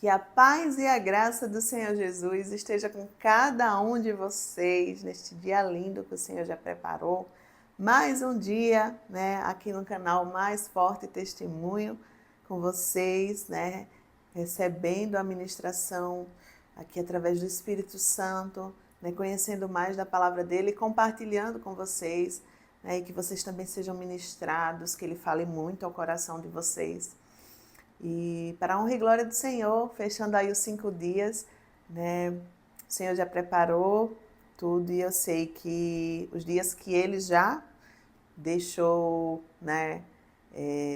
Que a paz e a graça do Senhor Jesus esteja com cada um de vocês neste dia lindo que o Senhor já preparou. Mais um dia, né, aqui no canal Mais Forte Testemunho, com vocês, né, recebendo a ministração aqui através do Espírito Santo, né, conhecendo mais da palavra dele e compartilhando com vocês, né, e que vocês também sejam ministrados, que ele fale muito ao coração de vocês. E para a honra e glória do Senhor, fechando aí os 5 dias, né? O Senhor já preparou tudo e eu sei que os dias que Ele já deixou, né,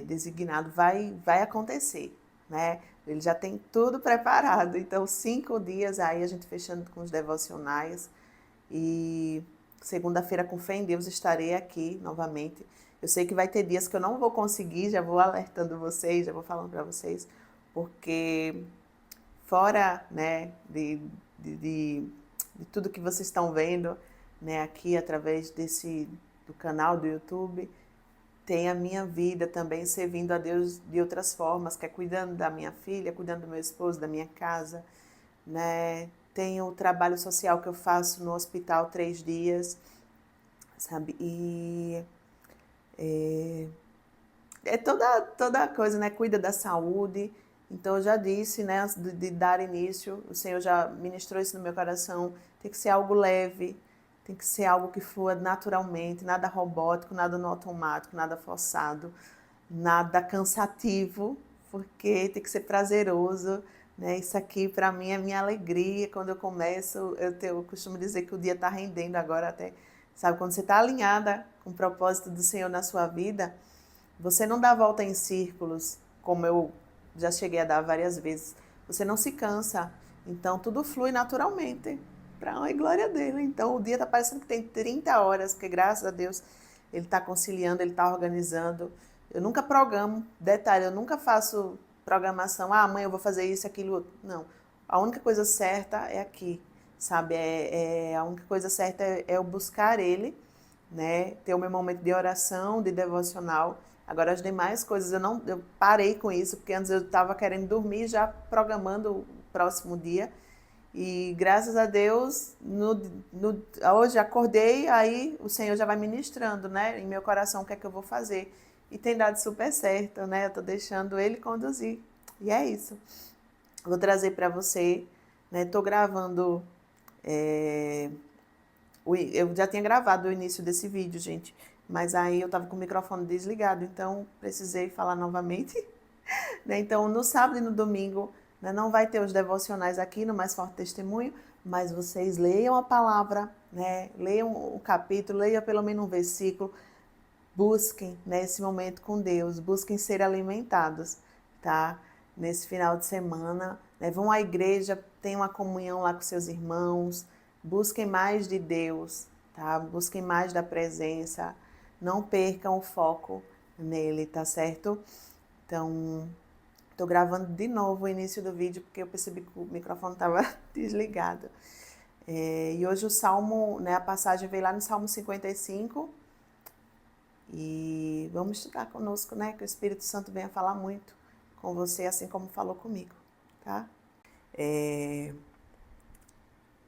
designado, vai acontecer, né? Ele já tem tudo preparado. Então, 5 dias aí a gente fechando com os devocionais e segunda-feira, com fé em Deus, estarei aqui novamente. Eu sei que vai ter dias que eu não vou conseguir, já vou alertando vocês, já vou falando para vocês, porque fora, né, de tudo que vocês estão vendo, né, aqui através do canal do YouTube, tem a minha vida também servindo a Deus de outras formas, que é cuidando da minha filha, cuidando do meu esposo, da minha casa, né? Tem o trabalho social que eu faço no hospital 3 dias, sabe? E é toda coisa, né? Cuida da saúde. Então, eu já disse, né? Antes de dar início, o Senhor já ministrou isso no meu coração. Tem que ser algo leve, tem que ser algo que flua naturalmente, nada robótico, nada no automático, nada forçado, nada cansativo, porque tem que ser prazeroso, né? Isso aqui, para mim, é minha alegria. Quando eu começo, eu costumo dizer que o dia está rendendo agora até. Sabe, quando você está alinhada com o propósito do Senhor na sua vida, você não dá volta em círculos, como eu já cheguei a dar várias vezes. Você não se cansa. Então, tudo flui naturalmente para a glória dele. Então, o dia está parecendo que tem 30 horas, porque graças a Deus ele está conciliando, ele está organizando. Eu nunca programo, detalhe, eu nunca faço programação. Ah, amanhã eu vou fazer isso, aquilo, outro. Não. A única coisa certa é aqui, sabe? A única coisa certa é eu buscar ele, né? Ter o meu momento de oração, de devocional. Agora, as demais coisas, eu parei com isso, porque antes eu estava querendo dormir, já programando o próximo dia. E graças a Deus, hoje acordei, aí o Senhor já vai ministrando, né? Em meu coração, o que é que eu vou fazer. E tem dado super certo, né? Eu estou deixando Ele conduzir. E é isso. Vou trazer para você, né? Estou gravando... eu já tinha gravado o início desse vídeo, gente, mas aí eu estava com o microfone desligado, então precisei falar novamente. Né? Então, no sábado e no domingo, né, não vai ter os devocionais aqui no Mais Forte Testemunho, mas vocês leiam a palavra, né? Leiam o capítulo, leiam pelo menos um versículo, busquem, né, esse momento com Deus, busquem ser alimentados, tá? Nesse final de semana, né? Vão à igreja, tenham uma comunhão lá com seus irmãos, busquem mais de Deus, tá? Busquem mais da presença, não percam o foco nele, tá certo? Então, estou gravando de novo o início do vídeo porque eu percebi que o microfone estava desligado. E hoje o Salmo, né, a passagem veio lá no Salmo 55. E vamos estudar conosco, né? Que o Espírito Santo venha falar muito com você, assim como falou comigo, tá?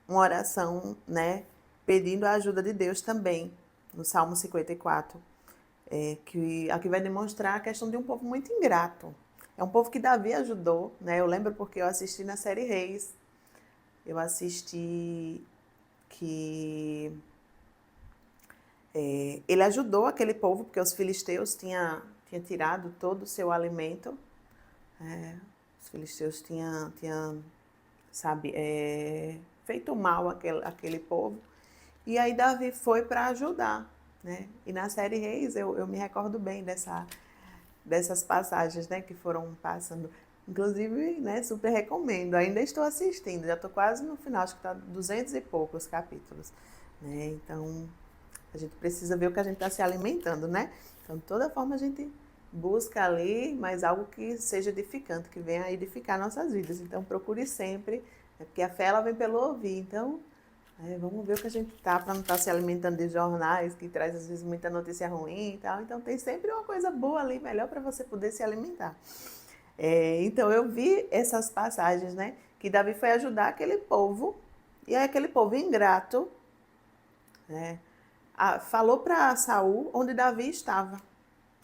Uma oração, né? Pedindo a ajuda de Deus também, no Salmo 54. Que aqui vai demonstrar a questão de um povo muito ingrato. É um povo que Davi ajudou, né? Eu lembro porque eu assisti na série Reis. Eu assisti que ele ajudou aquele povo, porque os filisteus tinham tirado todo o seu alimento. Os filisteus tinham sabe, feito mal àquele povo. E aí Davi foi para ajudar, né? E na série Reis eu me recordo bem dessas passagens, né, que foram passando. Inclusive, né, super recomendo. Ainda estou assistindo, já estou quase no final, acho que está 200 e poucos capítulos, né? Então, a gente precisa ver o que a gente está se alimentando, né? Então, de toda forma, a gente busca ali, mas algo que seja edificante, que venha a edificar nossas vidas. Então, procure sempre, né, porque a fé ela vem pelo ouvir. Então, vamos ver o que a gente tá, para não estar se alimentando de jornais, que traz às vezes muita notícia ruim e tal. Então, tem sempre uma coisa boa ali, melhor para você poder se alimentar. Então eu vi essas passagens, né? Que Davi foi ajudar aquele povo, e aí aquele povo ingrato, né, falou para Saul onde Davi estava.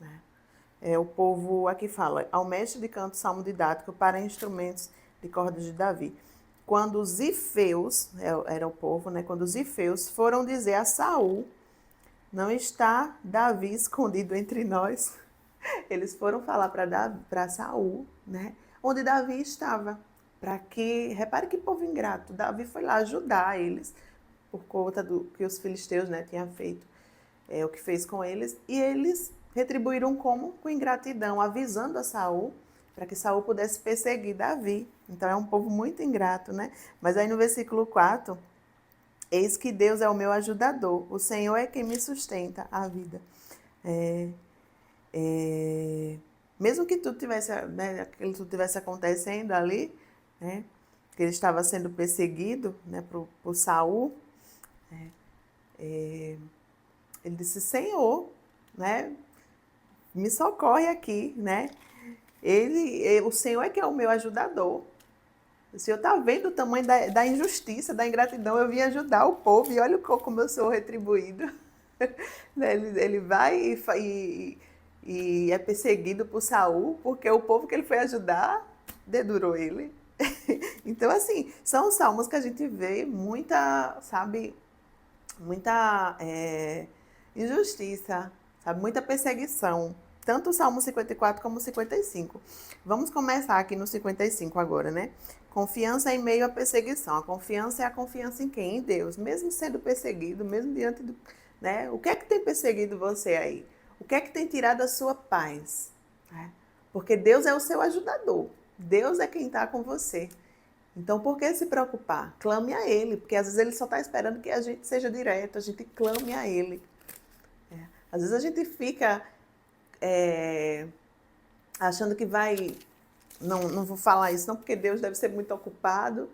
Né? O povo aqui fala, ao mestre de canto salmo didático para instrumentos de cordas de Davi. Quando os ifeus, era o povo, né? Quando os ifeus foram dizer a Saul, não está Davi escondido entre nós. Eles foram falar para Saul, né? Onde Davi estava. Para que, repare que povo ingrato, Davi foi lá ajudar eles, por conta do que os filisteus, né, tinham feito, o que fez com eles, e eles retribuíram como? Com ingratidão, avisando a Saul, para que Saul pudesse perseguir Davi. Então é um povo muito ingrato, né? Mas aí no versículo 4, eis que Deus é o meu ajudador, o Senhor é quem me sustenta a vida. Mesmo que tudo tivesse, né, aquilo tudo tivesse acontecendo ali, né, que ele estava sendo perseguido, né, por Saul, ele disse, Senhor, né, me socorre aqui, né? O Senhor é que é o meu ajudador. O Senhor está vendo o tamanho da injustiça, da ingratidão. Eu vim ajudar o povo e olha como eu sou retribuído. Ele vai e é perseguido por Saul, porque o povo que ele foi ajudar dedurou ele. Então, assim, são salmos que a gente vê muita, sabe, muita injustiça, sabe, muita perseguição. Tanto o Salmo 54 como o 55. Vamos começar aqui no 55 agora, né? Confiança em meio à perseguição. A confiança é a confiança em quem? Em Deus. Mesmo sendo perseguido, mesmo diante do... Né? O que é que tem perseguido você aí? O que é que tem tirado a sua paz? Porque Deus é o seu ajudador. Deus é quem está com você. Então, por que se preocupar? Clame a Ele, porque às vezes Ele só está esperando que a gente seja direto, a gente clame a Ele. Às vezes a gente fica achando que vai... Não vou falar isso não, porque Deus deve ser muito ocupado,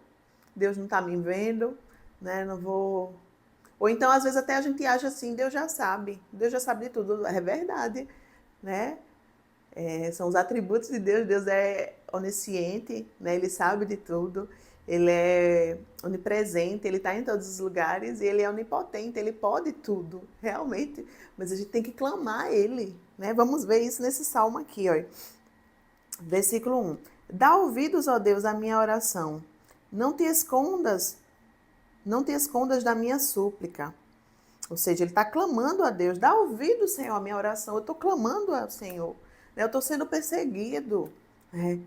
Deus não está me vendo, né? Não vou... Ou então, às vezes, até a gente acha assim, Deus já sabe de tudo. É verdade, né? São os atributos de Deus. Deus é onisciente, né? Ele sabe de tudo, ele é onipresente, ele está em todos os lugares e ele é onipotente, ele pode tudo, realmente. Mas a gente tem que clamar a ele, né? Vamos ver isso nesse salmo aqui, ó. Versículo 1. Dá ouvidos, ó Deus, à minha oração. Não te escondas da minha súplica. Ou seja, ele está clamando a Deus. Dá ouvido, Senhor, à minha oração. Eu estou clamando ao Senhor. Eu estou sendo perseguido.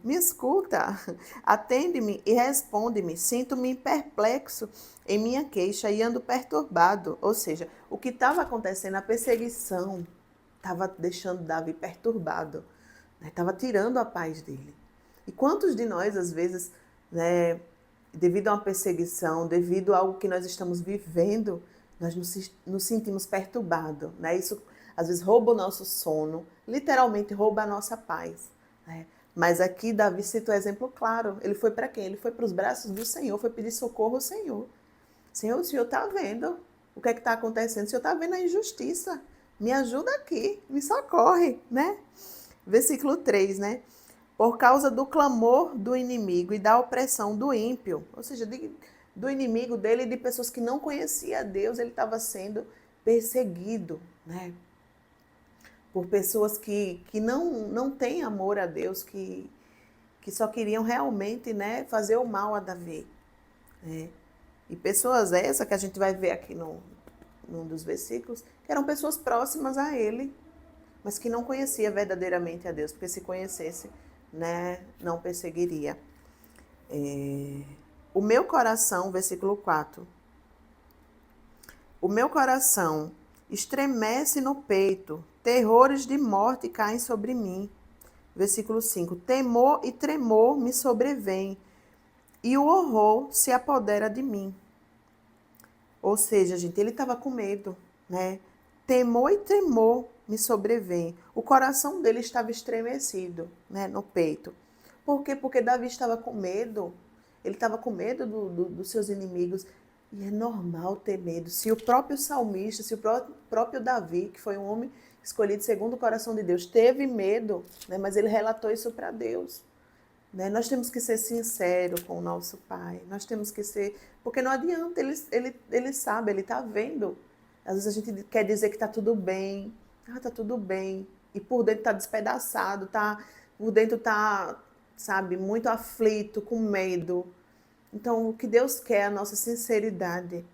Me escuta. Atende-me e responde-me. Sinto-me perplexo em minha queixa e ando perturbado. Ou seja, o que estava acontecendo, a perseguição, estava deixando Davi perturbado. Estava tirando a paz dele. E quantos de nós, às vezes, né, devido a uma perseguição, devido a algo que nós estamos vivendo, nós nos sentimos perturbados, né? Isso, às vezes, rouba o nosso sono, literalmente rouba a nossa paz, né? Mas aqui, Davi cita um exemplo claro. Ele foi para quem? Ele foi para os braços do Senhor, foi pedir socorro ao Senhor. Senhor, o Senhor está vendo o que é que está acontecendo? O Senhor está vendo a injustiça. Me ajuda aqui, me socorre, né? Versículo 3, né? Por causa do clamor do inimigo e da opressão do ímpio, ou seja, do inimigo dele e de pessoas que não conheciam a Deus, ele estava sendo perseguido, né? Por pessoas que não têm amor a Deus, que só queriam realmente, né, fazer o mal a Davi. Né? E pessoas essas que a gente vai ver aqui num dos versículos, que eram pessoas próximas a ele, mas que não conhecia verdadeiramente a Deus, porque se conhecesse, né, não perseguiria. O meu coração, versículo 4, o meu coração estremece no peito, terrores de morte caem sobre mim. Versículo 5, temor e tremor me sobrevêm, e o horror se apodera de mim. Ou seja, gente, ele estava com medo, né? Temor e tremor me sobrevém. O coração dele estava estremecido, né, no peito. Por quê? Porque Davi estava com medo. Ele estava com medo dos seus inimigos. E é normal ter medo. Se o próprio salmista, se o próprio Davi, que foi um homem escolhido segundo o coração de Deus, teve medo, né, mas ele relatou isso para Deus. né? Nós temos que ser sinceros com o nosso Pai. Nós temos que ser... Porque não adianta, ele sabe, ele está vendo. Às vezes a gente quer dizer que está tudo bem. Ah, está tudo bem. E por dentro está despedaçado, por dentro está, sabe, muito aflito, com medo. Então, o que Deus quer é a nossa sinceridade.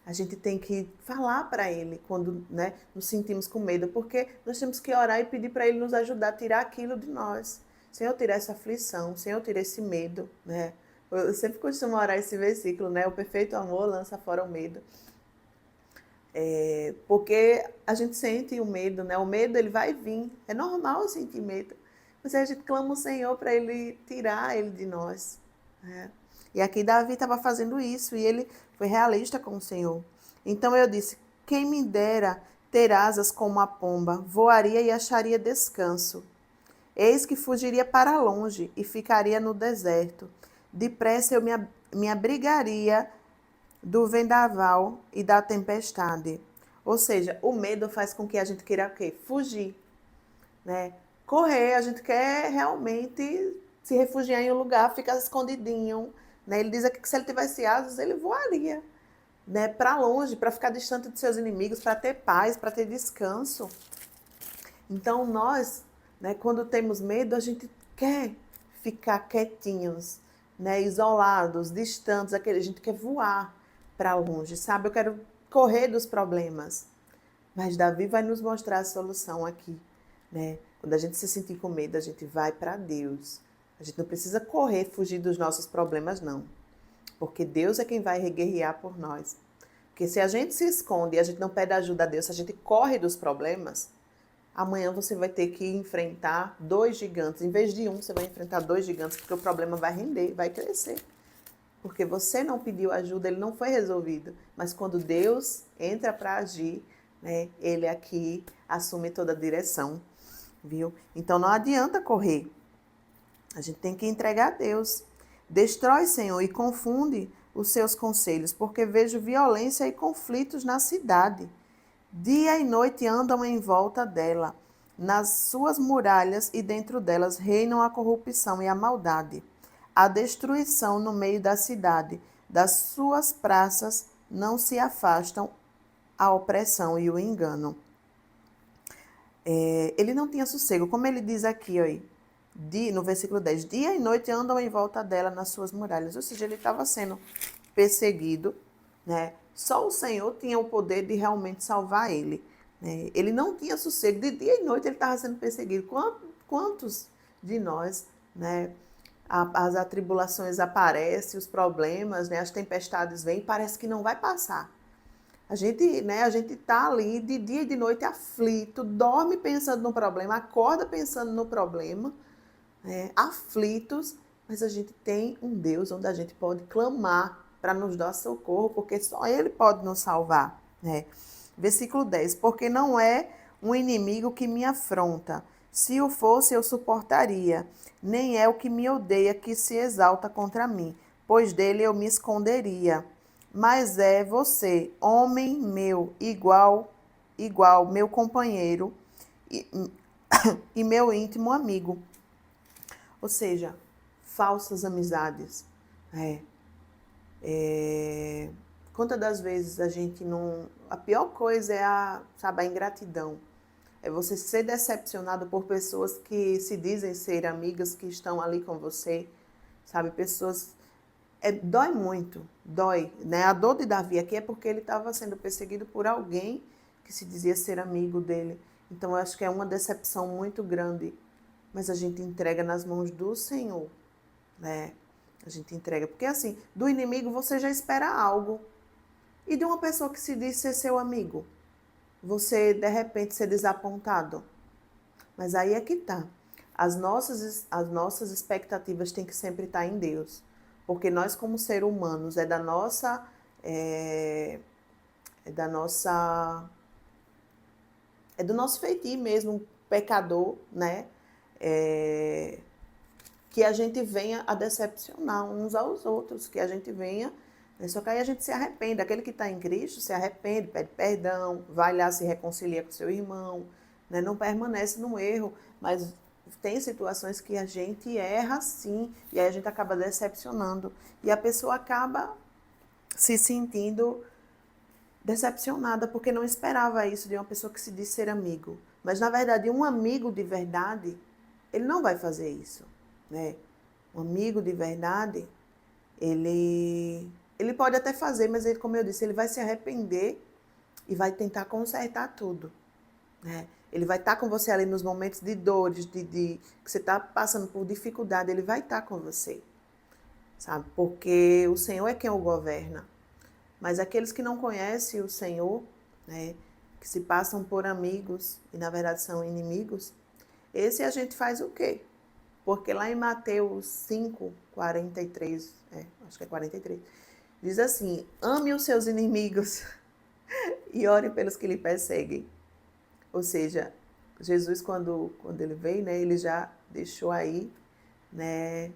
A gente tem que falar para Ele quando, né, nos sentimos com medo, porque nós temos que orar e pedir para Ele nos ajudar a tirar aquilo de nós. Senhor, tira essa aflição, Senhor, tira esse medo, né? Eu sempre costumo orar esse versículo, né? O perfeito amor lança fora o medo. Porque a gente sente o medo, né? O medo, ele vai vir. É normal sentir medo. Mas a gente clama o Senhor para Ele tirar ele de nós, né? E aqui Davi estava fazendo isso e ele foi realista com o Senhor. Então eu disse: quem me dera ter asas como a pomba, voaria e acharia descanso. Eis que fugiria para longe e ficaria no deserto. Depressa eu me abrigaria do vendaval e da tempestade. Ou seja, o medo faz com que a gente queira o quê? Fugir, né? Correr, a gente quer realmente se refugiar em um lugar, ficar escondidinho, né? Ele diz aqui que se ele tivesse asas, ele voaria, né? Para longe, para ficar distante de seus inimigos, para ter paz, para ter descanso. Então nós, né, quando temos medo, a gente quer ficar quietinhos, né, isolados, distantes, a gente quer voar para longe, sabe? Eu quero correr dos problemas. Mas Davi vai nos mostrar a solução aqui, né? Quando a gente se sentir com medo, a gente vai para Deus. A gente não precisa correr, fugir dos nossos problemas, não. Porque Deus é quem vai guerrear por nós. Porque se a gente se esconde e a gente não pede ajuda a Deus, se a gente corre dos problemas, amanhã você vai ter que enfrentar 2 gigantes. Em vez de um, você vai enfrentar 2 gigantes, porque o problema vai render, vai crescer. Porque você não pediu ajuda, ele não foi resolvido. Mas quando Deus entra para agir, né, ele aqui assume toda a direção, viu? Então não adianta correr. A gente tem que entregar a Deus. Destrói, Senhor, e confunde os seus conselhos, porque vejo violência e conflitos na cidade. Dia e noite andam em volta dela. Nas suas muralhas e dentro delas reinam a corrupção e a maldade. A destruição no meio da cidade. Das suas praças não se afastam a opressão e o engano. Ele não tinha sossego, como ele diz aqui, ó, no versículo 10. Dia e noite andam em volta dela nas suas muralhas. Ou seja, ele estava sendo perseguido, né? Só o Senhor tinha o poder de realmente salvar ele, né? Ele não tinha sossego. De dia e noite ele estava sendo perseguido. Quantos de nós, né? As atribulações aparecem, os problemas, né? As tempestades vêm e parece que não vai passar. A gente tá ali de dia e de noite aflito, dorme pensando no problema, acorda pensando no problema, né? Aflitos, mas a gente tem um Deus onde a gente pode clamar para nos dar socorro, porque só Ele pode nos salvar, né? Versículo 10. Porque não é um inimigo que me afronta. Se o fosse, eu suportaria. Nem é o que me odeia que se exalta contra mim, pois dele eu me esconderia. Mas é você, homem meu, igual, meu companheiro e, e meu íntimo amigo. Ou seja, falsas amizades. Quantas das vezes a gente não... A pior coisa é a ingratidão. É você ser decepcionado por pessoas que se dizem ser amigas, que estão ali com você, sabe? Pessoas... dói muito, dói, né? A dor de Davi aqui é porque ele estava sendo perseguido por alguém que se dizia ser amigo dele. Então, eu acho que é uma decepção muito grande. Mas a gente entrega nas mãos do Senhor, né? A gente entrega. Porque assim, do inimigo você já espera algo. E de uma pessoa que se diz ser seu amigo, você de repente ser desapontado. Mas aí é que tá. As nossas expectativas têm que sempre estar em Deus. Porque nós, como seres humanos, é do nosso feitio mesmo, pecador, né? Que a gente venha a decepcionar uns aos outros, que a gente venha, né? Só que aí a gente se arrepende. Aquele que está em Cristo se arrepende, pede perdão, vai lá, se reconcilia com seu irmão, né? Não permanece no erro, mas tem situações que a gente erra sim, e aí a gente acaba decepcionando. E a pessoa acaba se sentindo decepcionada porque não esperava isso de uma pessoa que se diz ser amigo. Mas, na verdade, um amigo de verdade, ele não vai fazer isso, né? Um amigo de verdade, ele pode até fazer, mas ele, como eu disse, ele vai se arrepender e vai tentar consertar tudo, né? Ele vai estar com você ali nos momentos de dores, que você está passando por dificuldade, ele vai estar com você, sabe? Porque o Senhor é quem o governa. Mas aqueles que não conhecem o Senhor, né, que se passam por amigos e na verdade são inimigos, esse a gente faz o quê? Porque lá em Mateus 5, 43, acho que é 43, diz assim: ame os seus inimigos e ore pelos que lhe perseguem. Ou seja, Jesus, quando ele veio, né, ele já deixou aí, né,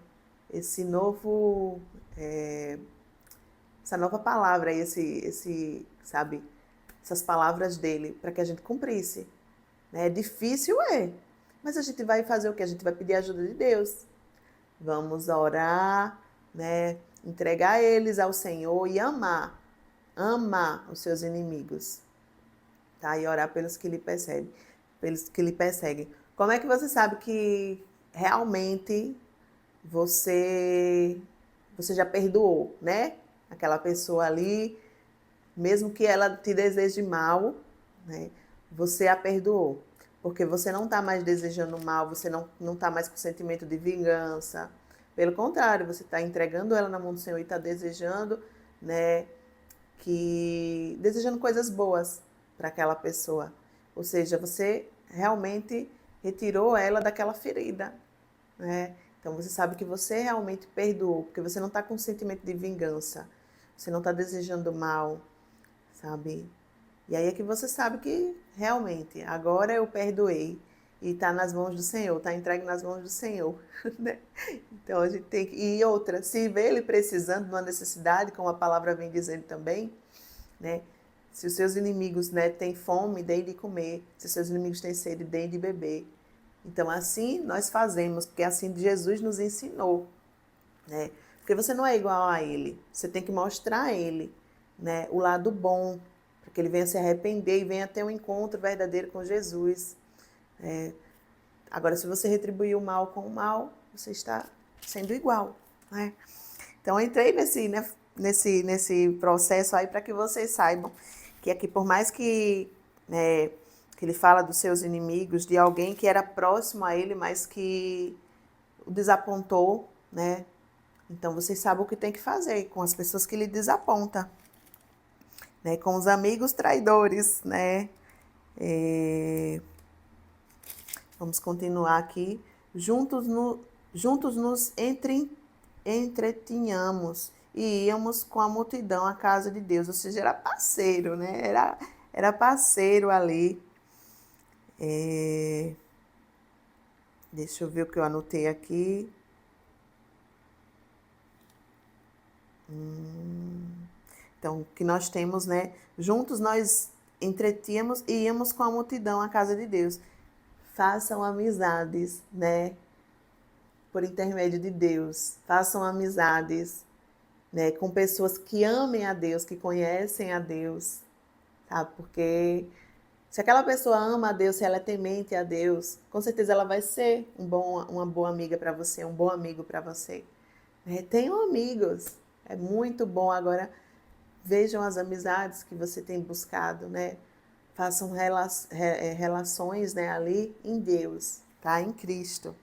esse novo, essa nova palavra, sabe, essas palavras dele, para que a gente cumprisse. Né? Difícil mas a gente vai fazer o quê? A gente vai pedir a ajuda de Deus. Vamos orar, né? Entregar eles ao Senhor e amar os seus inimigos, tá? E orar pelos que lhe perseguem, Como é que você sabe que realmente você já perdoou, né? Aquela pessoa ali, mesmo que ela te deseje mal, né? Você a perdoou. Porque você não está mais desejando mal, você não está mais com sentimento de vingança. Pelo contrário, você está entregando ela na mão do Senhor e está desejando, né, desejando coisas boas para aquela pessoa. Ou seja, você realmente retirou ela daquela ferida, né? Então você sabe que você realmente perdoou, porque você não está com sentimento de vingança, você não está desejando mal, sabe? E aí é que você sabe que realmente agora eu perdoei e está nas mãos do Senhor, está entregue nas mãos do Senhor, né? Então a gente tem que... E outra, se vê ele precisando de uma necessidade, como a palavra vem dizendo também, né? Se os seus inimigos, né, têm fome, deem de comer. Se os seus inimigos têm sede, deem de beber. Então assim nós fazemos, porque assim Jesus nos ensinou, né? Porque você não é igual a ele, você tem que mostrar a ele, né, o lado bom, para que ele venha se arrepender e venha ter um encontro verdadeiro com Jesus. Agora, se você retribuir o mal com o mal, você está sendo igual, né? Então, eu entrei nesse processo aí para que vocês saibam que aqui, por mais que ele fala dos seus inimigos, de alguém que era próximo a ele, mas que o desapontou, né? Então, vocês sabem o que tem que fazer com as pessoas que lhe desapontam, né? Com os amigos traidores, né? Vamos continuar aqui. Juntos nos entretinhamos e íamos com a multidão à casa de Deus. Ou seja, era parceiro, né? Era parceiro ali. Deixa eu ver o que eu anotei aqui. Então, o que nós temos, né? Juntos nós entretínhamos e íamos com a multidão à casa de Deus. Façam amizades, né? Por intermédio de Deus. Façam amizades, né? Com pessoas que amem a Deus, que conhecem a Deus, sabe? Porque se aquela pessoa ama a Deus, se ela é temente a Deus, com certeza ela vai ser uma boa amiga para você, um bom amigo para você. Tenham amigos, é muito bom. Agora, vejam as amizades que você tem buscado, né? Façam relações, né, ali em Deus, tá? Em Cristo.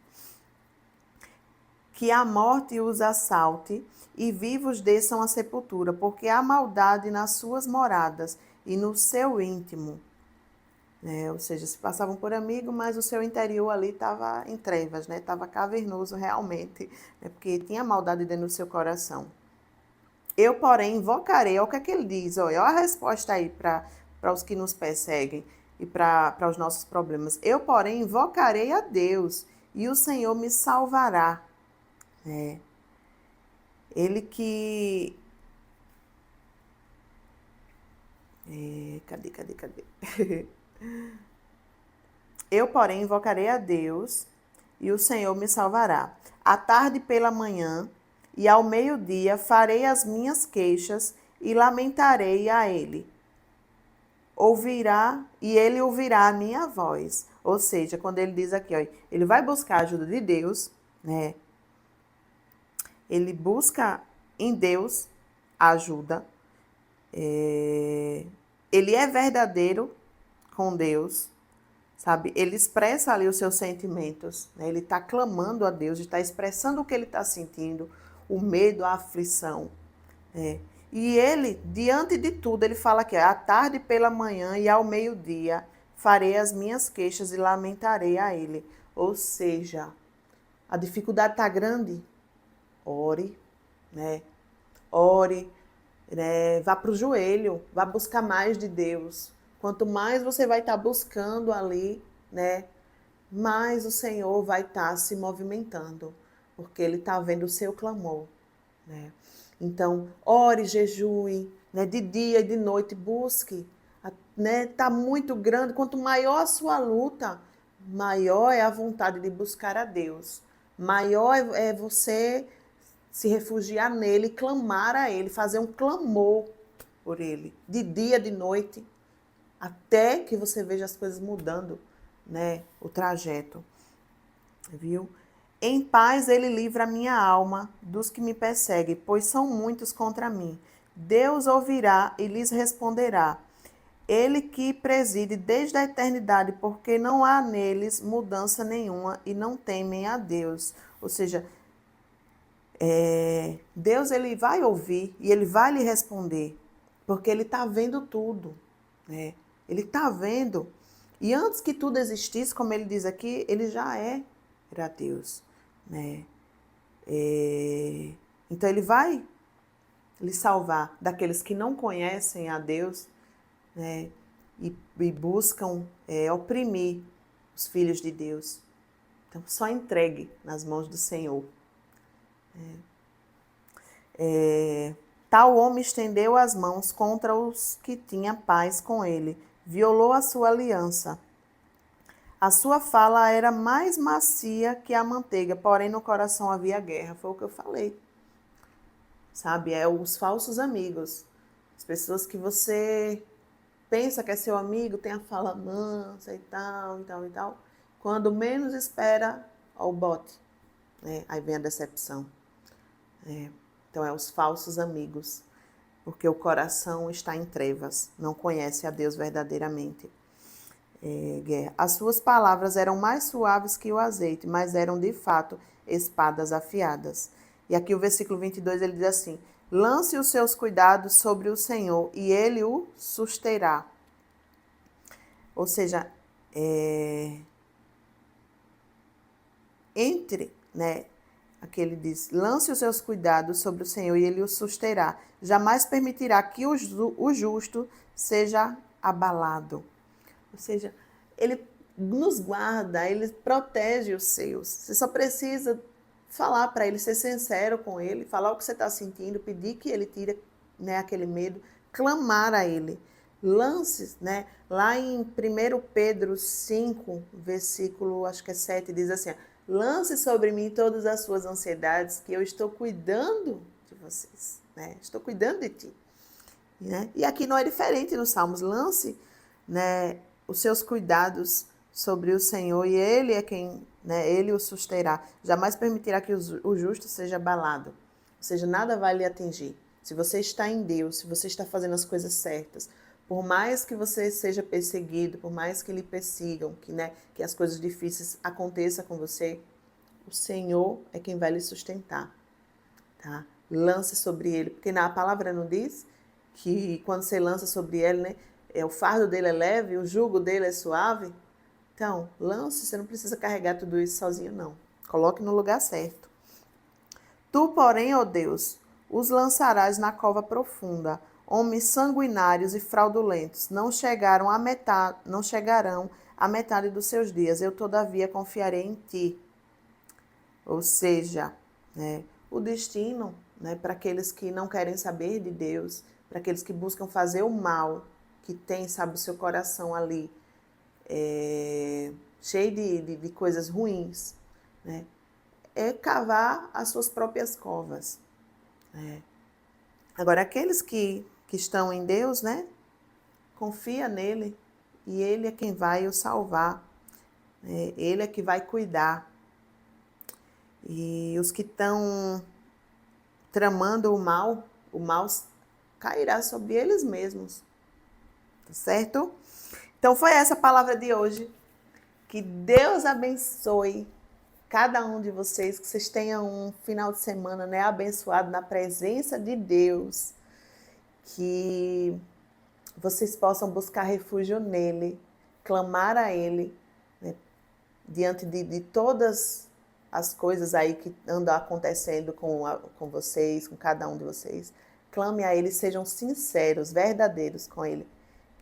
Que a morte os assalte e vivos desçam à sepultura, porque há maldade nas suas moradas e no seu íntimo. Ou seja, se passavam por amigo, mas o seu interior ali estava em trevas, né? Estava cavernoso realmente, né? Porque tinha maldade dentro do seu coração. Eu, porém, invocarei, olha o que é que ele diz, olha a resposta aí para os que nos perseguem e para os nossos problemas. Eu, porém, invocarei a Deus e o Senhor me salvará. Ele que... cadê? Eu, porém, invocarei a Deus e o Senhor me salvará. À tarde pela manhã e ao meio-dia farei as minhas queixas e lamentarei a ele. Ouvirá e ele ouvirá a minha voz. Ou seja, quando ele diz aqui, ó, ele vai buscar a ajuda de Deus, né? Ele busca em Deus a ajuda. Ele é verdadeiro com Deus, sabe? Ele expressa ali os seus sentimentos, né? Ele está clamando a Deus, está expressando o que ele está sentindo, o medo, a aflição, né? E ele, diante de tudo, ele fala que à tarde pela manhã e ao meio-dia farei as minhas queixas e lamentarei a ele. Ou seja, a dificuldade está grande, ore, né? Ore, né? Vá para o joelho, vá buscar mais de Deus. Quanto mais você vai estar buscando ali, né? Mais o Senhor vai estar se movimentando, porque Ele está vendo o seu clamor, né? Então, ore, jejue, né? De dia e de noite, busque, né? Tá muito grande. Quanto maior a sua luta, maior é a vontade de buscar a Deus. Maior é você se refugiar nele, clamar a ele, fazer um clamor por ele, de dia, de noite, até que você veja as coisas mudando, né? O trajeto, viu? Em paz ele livra a minha alma dos que me perseguem, pois são muitos contra mim. Deus ouvirá e lhes responderá. Ele que preside desde a eternidade, porque não há neles mudança nenhuma e não temem a Deus. Ou seja, Deus ele vai ouvir e ele vai lhe responder, porque ele está vendo tudo, né? Ele está vendo. E antes que tudo existisse, como ele diz aqui, ele já era Deus, né? Então ele vai lhe salvar daqueles que não conhecem a Deus, né? E buscam oprimir os filhos de Deus. Então só entregue nas mãos do Senhor. Tal homem estendeu as mãos contra os que tinham paz com ele, violou a sua aliança. A sua fala era mais macia que a manteiga, porém no coração havia guerra. Foi o que eu falei. Sabe, os falsos amigos. As pessoas que você pensa que é seu amigo, tem a fala mansa e tal, e tal, e tal. Quando menos espera, ó, o bote, né? Aí vem a decepção. Então, os falsos amigos, porque o coração está em trevas, não conhece a Deus verdadeiramente. Guerra. As suas palavras eram mais suaves que o azeite, mas eram de fato espadas afiadas. E aqui o versículo 22 ele diz assim: lance os seus cuidados sobre o Senhor e ele o susterá. Ou seja, né? Aqui ele diz: lance os seus cuidados sobre o Senhor e ele o susterá. Jamais permitirá que o justo seja abalado. Ou seja, ele nos guarda, ele protege os seus. Você só precisa falar para ele, ser sincero com ele, falar o que você está sentindo, pedir que ele tire, né, aquele medo, clamar a ele. Lance, né? Lá em 1 Pedro 5, versículo, acho que é 7, diz assim: lance sobre mim todas as suas ansiedades, que eu estou cuidando de vocês, né? Estou cuidando de ti. Né? E aqui não é diferente nos Salmos. Lance, né, os seus cuidados sobre o Senhor e Ele é quem, né, Ele o susterá. Jamais permitirá que o justo seja abalado. Ou seja, nada vai lhe atingir. Se você está em Deus, se você está fazendo as coisas certas, por mais que você seja perseguido, por mais que lhe persigam, que as coisas difíceis aconteçam com você, o Senhor é quem vai lhe sustentar. Tá? Lance sobre Ele, porque na palavra não diz que quando você lança sobre ele, né, o fardo dele é leve, o jugo dele é suave. Então, lance, você não precisa carregar tudo isso sozinho, não. Coloque no lugar certo. Tu, porém, ó Deus, os lançarás na cova profunda. Homens sanguinários e fraudulentos não chegarão à metade dos seus dias. Eu, todavia, confiarei em ti. Ou seja, né, o destino, né, para aqueles que não querem saber de Deus, para aqueles que buscam fazer o mal, que tem, sabe, o seu coração ali cheio de coisas ruins, né? É cavar as suas próprias covas. Né? Agora, aqueles que estão em Deus, né? Confia nele e ele é quem vai o salvar. Né? Ele é que vai cuidar. E os que estão tramando o mal cairá sobre eles mesmos. Tá certo? Então foi essa a palavra de hoje. Que Deus abençoe cada um de vocês, que vocês tenham um final de semana, né, abençoado na presença de Deus, que vocês possam buscar refúgio nele, clamar a ele, né, diante de todas as coisas aí que andam acontecendo com vocês, com cada um de vocês. Clame a ele, sejam sinceros, verdadeiros com ele,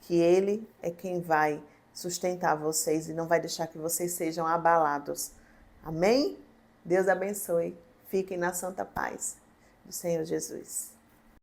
que ele é quem vai sustentar vocês e não vai deixar que vocês sejam abalados. Amém? Deus abençoe. Fiquem na santa paz do Senhor Jesus.